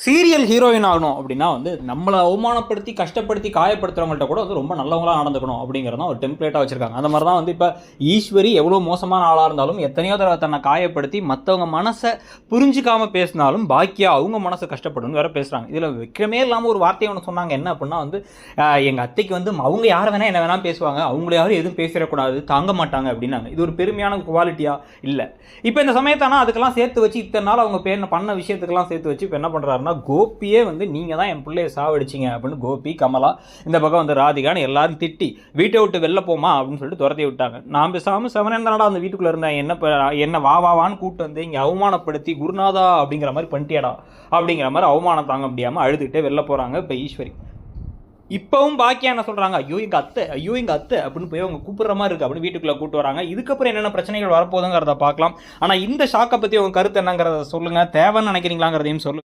Serial heroine ஆகணும் அப்படின்னா வந்து நம்மளை அவமானப்படுத்தி கஷ்டப்படுத்தி காயப்படுத்துறவங்கள்ட்ட கூட வந்து ரொம்ப நல்லவங்களாக நடந்துக்கணும் அப்படிங்கிறது தான் ஒரு டெம்ப்ளேட்டாக வச்சுருக்காங்க. அந்த மாதிரி தான் வந்து இப்போ ஈஸ்வரி எவ்வளோ மோசமான ஆளாக இருந்தாலும் எத்தனையோ தடவை தன்னை காயப்படுத்தி மற்றவங்க மனசை புரிஞ்சிக்காமல் பேசினாலும் பாக்கியா அவங்க மனசை கஷ்டப்படும் வேற பேசுகிறாங்க. இதில் விக்ரமே இல்லாமல் ஒரு வார்த்தையை ஒன்று சொன்னாங்க. என்ன அப்படின்னா வந்து எங்கள் அத்தைக்கு வந்து அவங்க யாரை வேணால் என்ன வேணால் பேசுவாங்க, அவங்கள யாரும் எதுவும் பேசிடக்கூடாது, தாங்க மாட்டாங்க அப்படின்னாங்க. இது ஒரு பெருமையான குவாலிட்டியாக இல்லை. இப்போ இந்த சமயத்தானா அதுக்கெல்லாம் சேர்த்து வச்சு இத்தனை நாள் அவங்க பண்ண விஷயத்துக்கெல்லாம் சேர்த்து வச்சு இப்போ என்ன பண்ணுறாரு, கோபியே வந்து நீங்கள் தான் என் பிள்ளையை சாவடிச்சிங்க அப்படின்னு கோபி, கமலா, இந்த பக்கம் வந்து ராதிகான்னு எல்லாரும் திட்டி வீட்டை விட்டு வெளில போமா அப்படின்னு சொல்லிட்டு துரத்தி விட்டாங்க. நான் பேசாமல் செவனேந்தனடா அந்த வீட்டுக்குள்ளே இருந்தேன், என்ன வாவான்னு கூப்பிட்டு வந்து இங்கே அவமானப்படுத்தி குருநாதா அப்படிங்கிற மாதிரி பண்ணிட்டியாடா அப்படிங்கிற மாதிரி அவமானம் தாங்க முடியாமல் அழுதுகிட்டே வெளில போகிறாங்க இப்போ ஈஸ்வரி. இப்போவும் பாக்கியா என்ன சொல்கிறாங்க, ஐயோ எங்கள் அத்தை அப்படின்னு போய் அவங்க கூப்பிட்ற மாதிரி இருக்குது அப்படின்னு வீட்டுக்குள்ளே கூப்பிட்டு வராங்க. இதுக்கப்புறம் என்னென்ன பிரச்சனைகள் வரப்போகுதுங்கிறத பார்க்கலாம். ஆனால் இந்த ஷாக்கை பற்றி உங்கள் கருத்து என்னங்கிறத சொல்லுங்கள், தேவைன்னு நினைக்கிறீங்களாங்கிறதையும் சொல்லுங்கள்.